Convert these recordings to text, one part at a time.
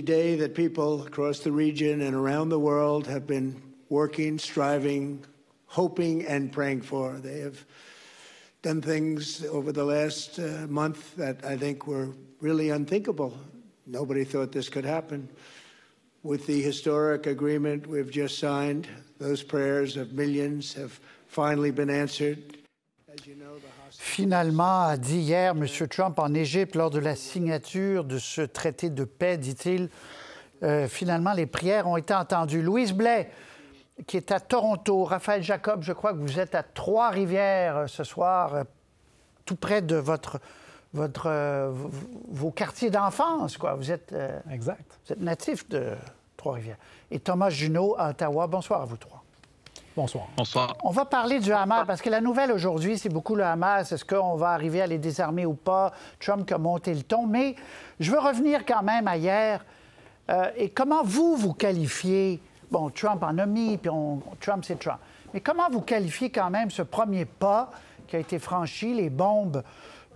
Day that people across the region and around the world have been working, striving, hoping, and praying for. They have done things over the last month that I think were really unthinkable. Nobody thought this could happen. With the historic agreement we've just signed, those prayers of millions have finally been answered. As you know, Finalement, a dit hier M. Trump en Égypte lors de la signature de ce traité de paix, dit-il, finalement, les prières ont été entendues. Louise Blais, qui est à Toronto, Raphaël Jacob, je crois que vous êtes à Trois-Rivières ce soir, tout près de vos quartiers d'enfance, quoi. Vous êtes, exact. Vous êtes natif de Trois-Rivières. Et Thomas Junot à Ottawa. Bonsoir à vous trois. Bonsoir. Bonsoir. On va parler du Hamas, parce que la nouvelle aujourd'hui, c'est beaucoup le Hamas. Est-ce qu'on va arriver à les désarmer ou pas? Trump a monté le ton. Mais je veux revenir quand même à hier. Et comment vous qualifiez... Bon, Trump en a mis, puis Trump, c'est Trump. Mais comment vous qualifiez quand même ce premier pas qui a été franchi? Les bombes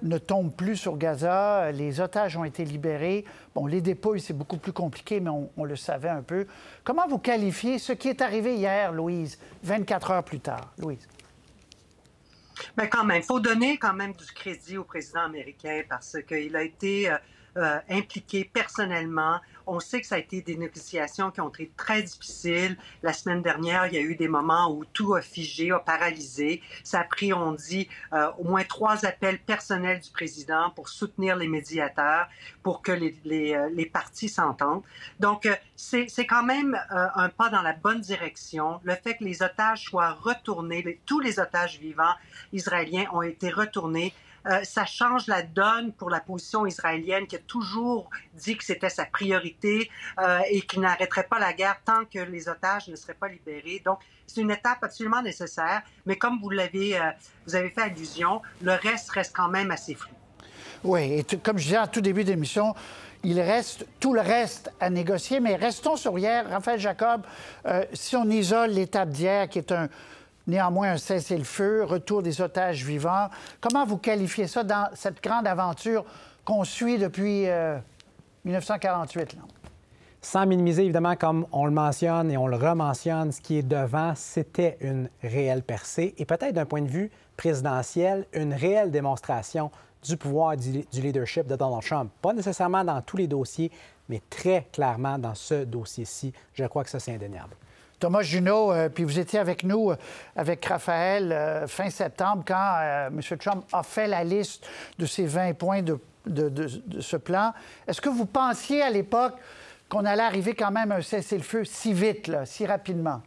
ne tombent plus sur Gaza, les otages ont été libérés. Bon, les dépouilles, c'est beaucoup plus compliqué, mais on le savait un peu. Comment vous qualifiez ce qui est arrivé hier, Louise, 24 heures plus tard? Louise. Bien, quand même, il faut donner quand même du crédit au président américain parce qu'il a été impliqué personnellement. On sait que ça a été des négociations qui ont été très difficiles. La semaine dernière, il y a eu des moments où tout a figé, a paralysé. Ça a pris, on dit, au moins 3 appels personnels du président pour soutenir les médiateurs, pour que les parties s'entendent. Donc, c'est quand même un pas dans la bonne direction. Le fait que les otages soient retournés, tous les otages vivants israéliens ont été retournés. Ça change la donne pour la position israélienne qui a toujours dit que c'était sa priorité et qui n'arrêterait pas la guerre tant que les otages ne seraient pas libérés. Donc, c'est une étape absolument nécessaire, mais comme vous avez fait allusion, le reste quand même assez flou. Oui, et comme je disais en tout début d'émission, il reste tout le reste à négocier, mais restons sur hier. Raphaël Jacob, si on isole l'étape d'hier, qui est néanmoins un cessez-le-feu, retour des otages vivants. Comment vous qualifiez ça dans cette grande aventure qu'on suit depuis 1948? Là? Sans minimiser, évidemment, comme on le mentionne et on le rementionne, ce qui est devant, c'était une réelle percée et peut-être d'un point de vue présidentiel, une réelle démonstration du pouvoir du leadership de Donald Trump. Pas nécessairement dans tous les dossiers, mais très clairement dans ce dossier-ci. Je crois que ça, c'est indéniable. Thomas Junot, puis vous étiez avec nous, avec Raphaël, fin septembre, quand M. Trump a fait la liste de ses 20 points de ce plan. Est-ce que vous pensiez à l'époque qu'on allait arriver quand même à un cessez-le-feu si vite, là, si rapidement?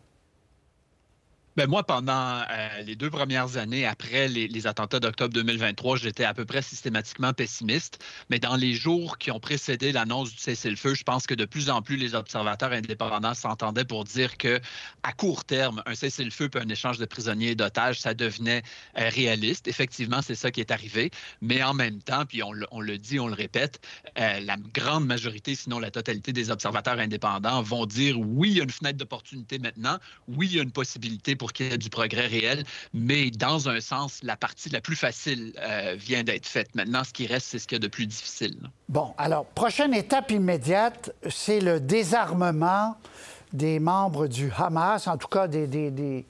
Bien, moi, pendant les 2 premières années après les attentats d'octobre 2023, j'étais à peu près systématiquement pessimiste. Mais dans les jours qui ont précédé l'annonce du cessez-le-feu, je pense que de plus en plus les observateurs indépendants s'entendaient pour dire que, à court terme, un cessez-le-feu puis un échange de prisonniers et d'otages, ça devenait réaliste. Effectivement, c'est ça qui est arrivé. Mais en même temps, puis on le dit, on le répète, la grande majorité, sinon la totalité des observateurs indépendants vont dire oui, il y a une fenêtre d'opportunité maintenant. Oui, il y a une possibilité pour qu'il y ait du progrès réel, mais dans un sens, la partie la plus facile vient d'être faite. Maintenant, ce qui reste, c'est ce qu'il y a de plus difficile. Bon, alors, prochaine étape immédiate, c'est le désarmement des membres du Hamas, en tout cas des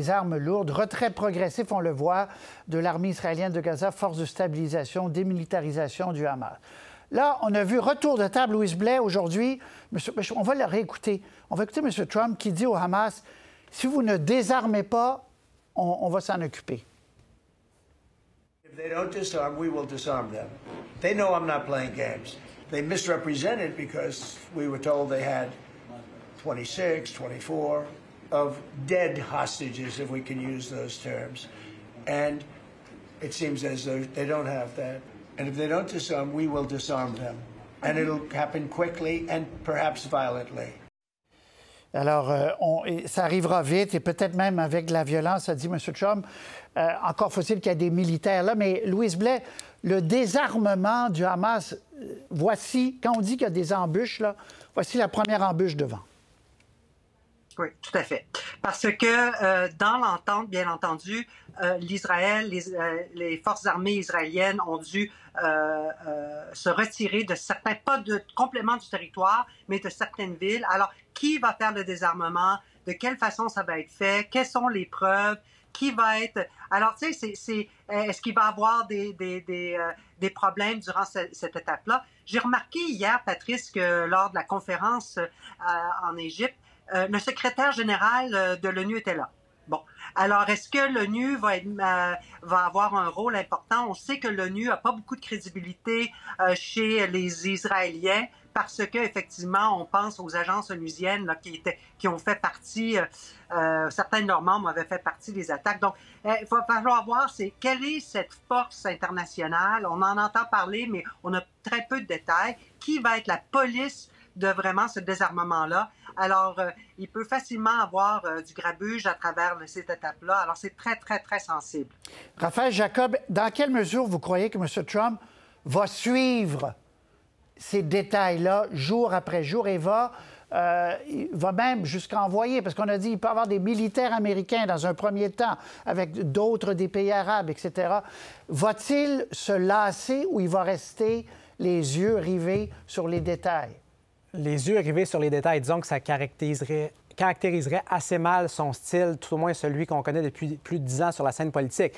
armes lourdes. Retrait progressif, on le voit, de l'armée israélienne de Gaza, force de stabilisation, démilitarisation du Hamas. Là, on a vu retour de table, Louise Blais, aujourd'hui. On va le réécouter. On va écouter M. Trump qui dit au Hamas: si vous ne désarmez pas, on va s'en occuper. If they don't disarm, we will disarm them. They know I'm not playing games. They misrepresented because we were told they had 26, 24 of dead hostages, if we can use those terms. And it seems as though they don't have that. And if they don't disarm, we will disarm them. And it'll happen quickly and perhaps violently. Alors, ça arrivera vite et peut-être même avec de la violence, a dit M. Trump. Encore faut-il qu'il y ait des militaires là. Mais Louise Blais, le désarmement du Hamas, voici, quand on dit qu'il y a des embûches, là, voici la première embûche devant. Oui, tout à fait. Parce que dans l'entente, bien entendu, les forces armées israéliennes ont dû se retirer de certains, pas de complément du territoire, mais de certaines villes. Alors, qui va faire le désarmement? De quelle façon ça va être fait? Quelles sont les preuves? Qui va être... Alors, tu sais, est-ce qu'il va y avoir des problèmes durant cette étape-là? J'ai remarqué hier, Patrice, que lors de la conférence en Égypte, le secrétaire général de l'ONU était là. Bon, alors est-ce que l'ONU va avoir un rôle important? On sait que l'ONU n'a pas beaucoup de crédibilité chez les Israéliens parce que effectivement, on pense aux agences onusiennes là, qui ont fait partie, certains de leurs membres avaient fait partie des attaques. Donc, il va falloir voir quelle est cette force internationale. On en entend parler, mais on a très peu de détails. Qui va être la police de vraiment ce désarmement-là? Alors, il peut facilement avoir du grabuge à travers cette étape-là. Alors, c'est très, très, très sensible. Raphaël Jacob, dans quelle mesure vous croyez que M. Trump va suivre ces détails-là jour après jour et va même jusqu'à envoyer, parce qu'on a dit qu'il peut y avoir des militaires américains dans un premier temps, avec d'autres des pays arabes, etc. Va-t-il se lasser ou il va rester les yeux rivés sur les détails? Les yeux rivés sur les détails, disons que ça caractériserait assez mal son style, tout au moins celui qu'on connaît depuis plus de 10 ans sur la scène politique.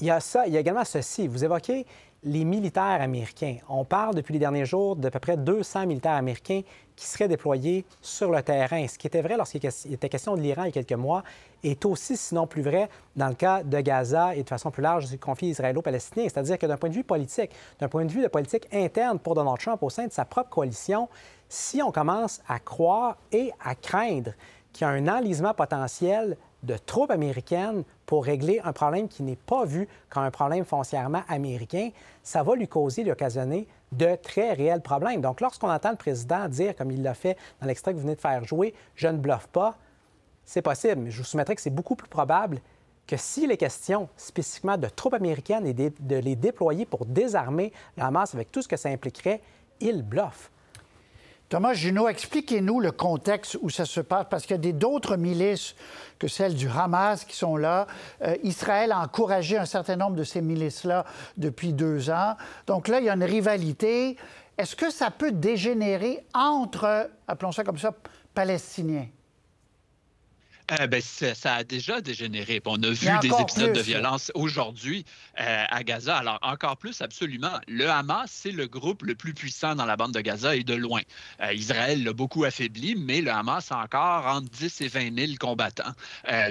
Il y a ça, il y a également ceci. Vous évoquez les militaires américains. On parle depuis les derniers jours d'à peu près 200 militaires américains qui seraient déployés sur le terrain. Ce qui était vrai lorsqu'il était question de l'Iran il y a quelques mois est aussi, sinon plus vrai, dans le cas de Gaza et de façon plus large du conflit israélo-palestinien. C'est-à-dire que d'un point de vue politique, d'un point de vue de politique interne pour Donald Trump au sein de sa propre coalition, si on commence à croire et à craindre qu'il y a un enlisement potentiel de troupes américaines pour régler un problème qui n'est pas vu comme un problème foncièrement américain, ça va lui causer, lui occasionner de très réels problèmes. Donc, lorsqu'on entend le président dire, comme il l'a fait dans l'extrait que vous venez de faire jouer, « je ne bluffe pas », c'est possible, mais je vous soumettrai que c'est beaucoup plus probable que s'il est question spécifiquement de troupes américaines et de les déployer pour désarmer le Hamas avec tout ce que ça impliquerait, il bluffe. Thomas Junot, expliquez-nous le contexte où ça se passe, parce qu'il y a d'autres milices que celles du Hamas qui sont là. Israël a encouragé un certain nombre de ces milices-là depuis 2 ans. Donc là, il y a une rivalité. Est-ce que ça peut dégénérer entre, appelons ça comme ça, Palestiniens? Ça a déjà dégénéré. On a vu des épisodes de violence aujourd'hui à Gaza. Alors, encore plus, absolument. Le Hamas, c'est le groupe le plus puissant dans la bande de Gaza et de loin. Israël l'a beaucoup affaibli, mais le Hamas a encore entre 10 et 20 000 combattants,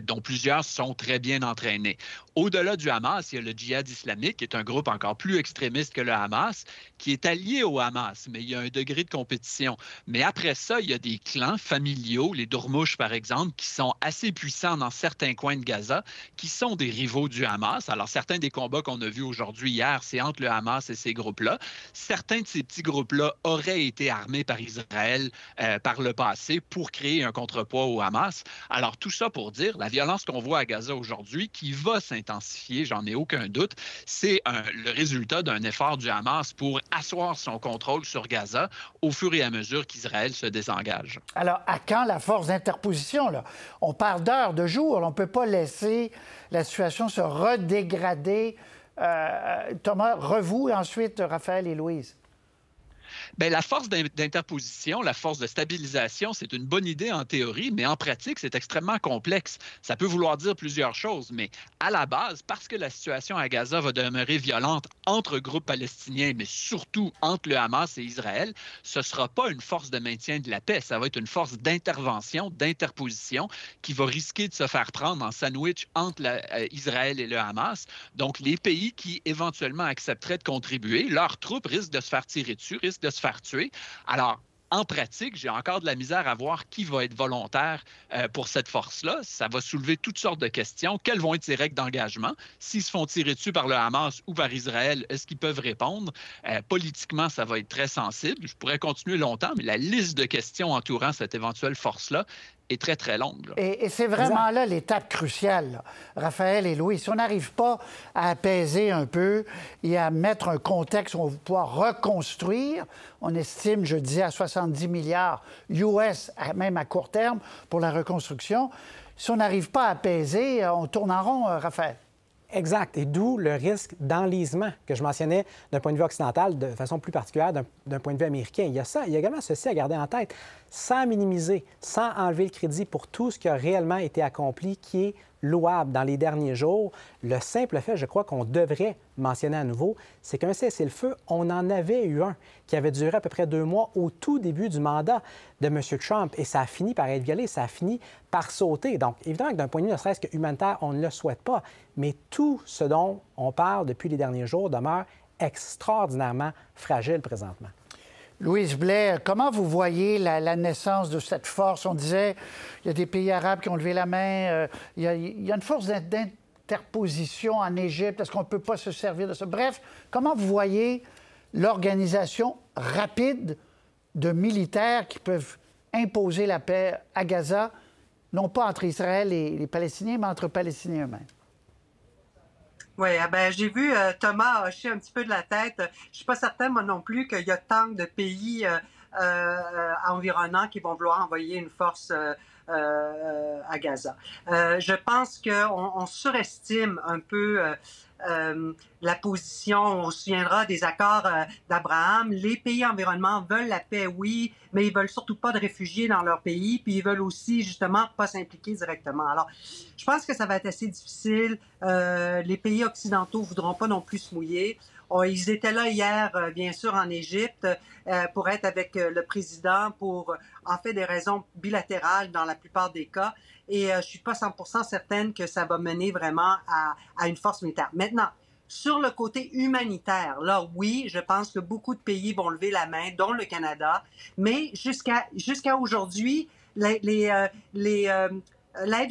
dont plusieurs sont très bien entraînés. Au-delà du Hamas, il y a le djihad islamique, qui est un groupe encore plus extrémiste que le Hamas, qui est allié au Hamas, mais il y a un degré de compétition. Mais après ça, il y a des clans familiaux, les Dourmouches, par exemple, qui sont assez puissants dans certains coins de Gaza, qui sont des rivaux du Hamas. Alors, certains des combats qu'on a vus aujourd'hui, hier, c'est entre le Hamas et ces groupes-là. Certains de ces petits groupes-là auraient été armés par Israël par le passé pour créer un contrepoids au Hamas. Alors, tout ça pour dire, la violence qu'on voit à Gaza aujourd'hui, qui va s'intensifier, j'en ai aucun doute, c'est le résultat d'un effort du Hamas pour asseoir son contrôle sur Gaza au fur et à mesure qu'Israël se désengage. Alors, à quand la force d'interposition, là? On parle d'heures, de jours. On ne peut pas laisser la situation se redégrader. Thomas, revoue, et ensuite Raphaël et Louise. Bien, la force d'interposition, la force de stabilisation, c'est une bonne idée en théorie, mais en pratique, c'est extrêmement complexe. Ça peut vouloir dire plusieurs choses, mais à la base, parce que la situation à Gaza va demeurer violente entre groupes palestiniens, mais surtout entre le Hamas et Israël, ce ne sera pas une force de maintien de la paix, ça va être une force d'intervention, d'interposition, qui va risquer de se faire prendre en sandwich entre Israël et le Hamas. Donc, les pays qui éventuellement accepteraient de contribuer, leurs troupes risquent de se faire tirer dessus, risquent de se faire tuer. Alors, en pratique, j'ai encore de la misère à voir qui va être volontaire pour cette force-là. Ça va soulever toutes sortes de questions. Quelles vont être ces règles d'engagement? S'ils se font tirer dessus par le Hamas ou par Israël, est-ce qu'ils peuvent répondre? Politiquement, ça va être très sensible. Je pourrais continuer longtemps, mais la liste de questions entourant cette éventuelle force-là est très, très longue. Et c'est vraiment là l'étape cruciale, là. Raphaël et Louis. Si on n'arrive pas à apaiser un peu et à mettre un contexte où on va pouvoir reconstruire, on estime, je disais, à 70 milliards US, même à court terme, pour la reconstruction. Si on n'arrive pas à apaiser, on tourne en rond, Raphaël. Exact. Et d'où le risque d'enlisement que je mentionnais d'un point de vue occidental, de façon plus particulière d'un point de vue américain. Il y a ça. Il y a également ceci à garder en tête, sans minimiser, sans enlever le crédit pour tout ce qui a réellement été accompli, qui est louable dans les derniers jours. Le simple fait, je crois qu'on devrait mentionner à nouveau, c'est qu'un cessez-le-feu, on en avait eu un qui avait duré à peu près 2 mois au tout début du mandat de M. Trump. Et ça a fini par être violé, ça a fini par sauter. Donc, évidemment que d'un point de vue ne serait-ce que humanitaire, on ne le souhaite pas. Mais tout ce dont on parle depuis les derniers jours demeure extraordinairement fragile présentement. Louise Blais, comment vous voyez la naissance de cette force? On disait, il y a des pays arabes qui ont levé la main, il y a une force d'interposition en Égypte, est-ce qu'on ne peut pas se servir de ça? Bref, comment vous voyez l'organisation rapide de militaires qui peuvent imposer la paix à Gaza, non pas entre Israël et les Palestiniens, mais entre Palestiniens eux-mêmes? Oui, ben j'ai vu Thomas hocher un petit peu de la tête. Je suis pas certaine, moi non plus, qu'il y a tant de pays environnants qui vont vouloir envoyer une force à Gaza. Je pense qu'on surestime un peu la position. On se souviendra des accords d'Abraham. Les pays environnements veulent la paix, oui, mais ils veulent surtout pas de réfugiés dans leur pays, puis ils veulent aussi, justement, pas s'impliquer directement. Alors, je pense que ça va être assez difficile. Les pays occidentaux voudront pas non plus se mouiller. Ils étaient là hier, bien sûr, en Égypte, pour être avec le président pour, en fait, des raisons bilatérales dans la plupart des cas. Et je suis pas 100% certaine que ça va mener vraiment à une force militaire. Maintenant, sur le côté humanitaire, là, oui, je pense que beaucoup de pays vont lever la main, dont le Canada. Mais jusqu'à aujourd'hui, l'aide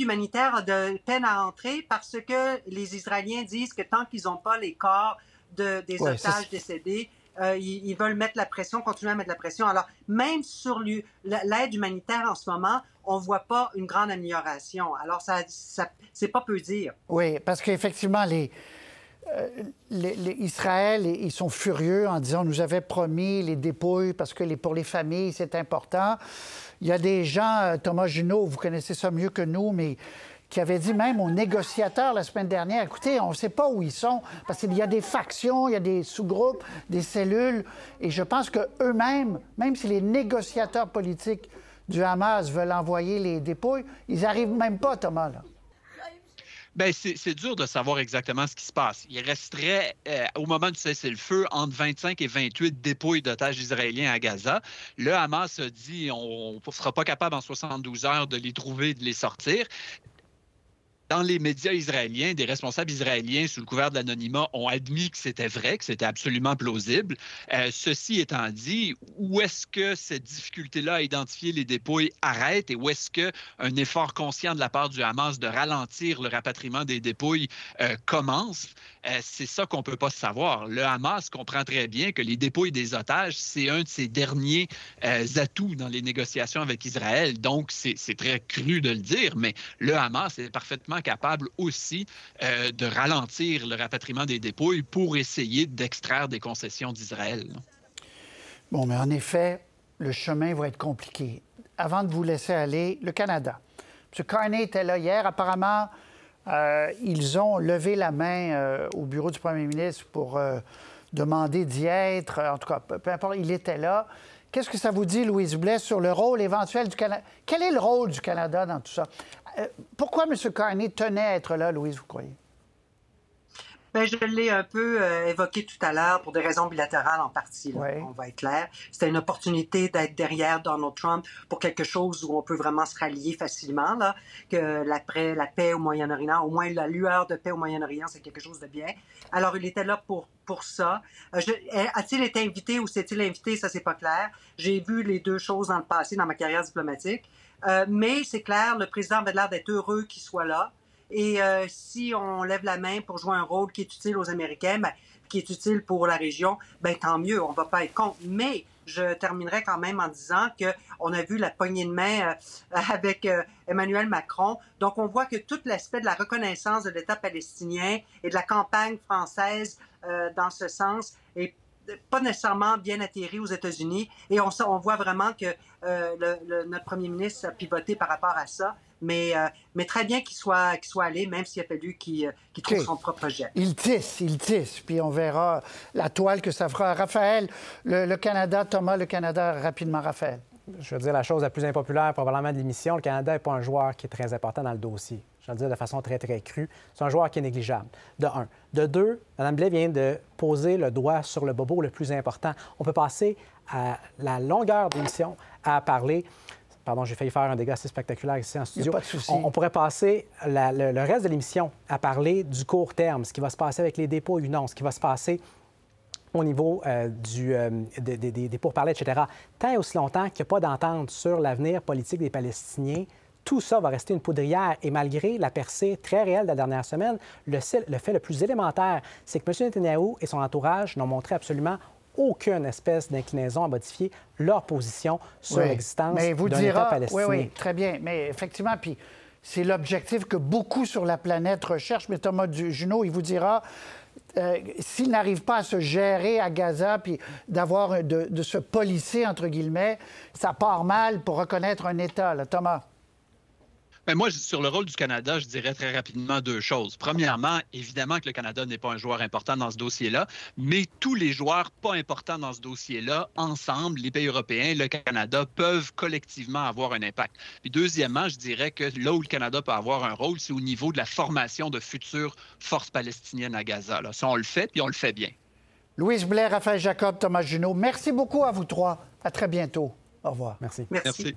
humanitaire a de peine à entrer parce que les Israéliens disent que tant qu'ils n'ont pas les corps des otages décédés, ils veulent mettre la pression, continuer à mettre la pression. Alors, même sur l'aide humanitaire en ce moment, on ne voit pas une grande amélioration. Alors, ça c'est pas peu dire. Oui, parce qu'effectivement, Israël, ils sont furieux en disant on nous avait promis les dépouilles parce que pour les familles, c'est important. Il y a des gens, Thomas Junot, vous connaissez ça mieux que nous, mais qui avaient dit même aux négociateurs la semaine dernière, écoutez, on ne sait pas où ils sont, parce qu'il y a des factions, il y a des sous-groupes, des cellules, et je pense qu'eux-mêmes, même si les négociateurs politiques du Hamas veulent envoyer les dépouilles, ils n'arrivent même pas, Thomas, là. Bien, c'est dur de savoir exactement ce qui se passe. Il resterait, au moment du cessez-le-feu, entre 25 et 28 dépouilles d'otages israéliens à Gaza. Le Hamas a dit on ne sera pas capable en 72 heures de les trouver et de les sortir. Dans les médias israéliens, des responsables israéliens, sous le couvert de l'anonymat, ont admis que c'était vrai, que c'était absolument plausible. Ceci étant dit, où est-ce que cette difficulté-là à identifier les dépouilles arrête et où est-ce qu'un effort conscient de la part du Hamas de ralentir le rapatriement des dépouilles commence? C'est ça qu'on ne peut pas savoir. Le Hamas comprend très bien que les dépouilles des otages, c'est un de ses derniers atouts dans les négociations avec Israël. Donc, c'est très cru de le dire, mais le Hamas est parfaitement capable aussi de ralentir le rapatriement des dépouilles pour essayer d'extraire des concessions d'Israël. Bon, mais en effet, le chemin va être compliqué. Avant de vous laisser aller, le Canada. M. Carney était là hier. Apparemment, ils ont levé la main au bureau du premier ministre pour demander d'y être. En tout cas, peu importe, il était là. Qu'est-ce que ça vous dit, Louise Blais, sur le rôle éventuel du Canada? Quel est le rôle du Canada dans tout ça? Pourquoi M. Carney tenait à être là, Louise, vous croyez? Bien, je l'ai un peu évoqué tout à l'heure pour des raisons bilatérales en partie. Là. Oui. On va être clair. C'était une opportunité d'être derrière Donald Trump pour quelque chose où on peut vraiment se rallier facilement. Là, que la paix au Moyen-Orient, au moins la lueur de paix au Moyen-Orient, c'est quelque chose de bien. Alors, il était là pour ça. A-t-il été invité ou s'est-il invité? Ça, c'est pas clair. J'ai vu les deux choses dans le passé, dans ma carrière diplomatique. Mais c'est clair, le président avait l'air d'être heureux qu'il soit là. Et si on lève la main pour jouer un rôle qui est utile aux Américains, qui est utile pour la région, bien tant mieux, on ne va pas être contre. Mais je terminerai quand même en disant qu'on a vu la poignée de main avec Emmanuel Macron. Donc, on voit que tout l'aspect de la reconnaissance de l'État palestinien et de la campagne française dans ce sens est pas nécessairement bien atterri aux États-Unis. Et on voit vraiment que notre premier ministre a pivoté par rapport à ça. Mais très bien qu'il soit allé, même s'il a fallu qu'il trouve son propre jet. Il tisse, puis on verra la toile que ça fera. Raphaël, le Canada, Thomas, le Canada, rapidement, Raphaël. Je veux dire la chose la plus impopulaire probablement de l'émission, le Canada n'est pas un joueur qui est très important dans le dossier. Je vais le dire de façon très, très crue. C'est un joueur qui est négligeable, de un. De deux, Mme Blais vient de poser le doigt sur le bobo le plus important. On peut passer à la longueur de l'émission à parler... Pardon, j'ai failli faire un dégât assez spectaculaire ici en studio. Pas de souci. On pourrait passer le reste de l'émission à parler du court terme, ce qui va se passer avec les dépôts UNON, ce qui va se passer au niveau des pourparlers, etc. Tant et aussi longtemps qu'il n'y a pas d'entente sur l'avenir politique des Palestiniens, tout ça va rester une poudrière. Et malgré la percée très réelle de la dernière semaine, le fait le plus élémentaire, c'est que M. Netanyahou et son entourage n'ont montré absolument aucune espèce d'inclinaison à modifier leur position sur l'existence d'un État palestinien. Oui, très bien. Mais effectivement, puis c'est l'objectif que beaucoup sur la planète recherchent. Mais Thomas Junot, il vous dira, s'il n'arrive pas à se gérer à Gaza, puis de se policer, entre guillemets, ça part mal pour reconnaître un État, là. Thomas? Bien, moi, sur le rôle du Canada, je dirais très rapidement deux choses. Premièrement, évidemment que le Canada n'est pas un joueur important dans ce dossier-là, mais tous les joueurs pas importants dans ce dossier-là, ensemble, les pays européens et le Canada, peuvent collectivement avoir un impact. Puis deuxièmement, je dirais que là où le Canada peut avoir un rôle, c'est au niveau de la formation de futures forces palestiniennes à Gaza. Là. Ça, on le fait, puis on le fait bien. Louise Blais, Raphaël Jacob, Thomas Junot, merci beaucoup à vous trois. À très bientôt. Au revoir. Merci. Merci.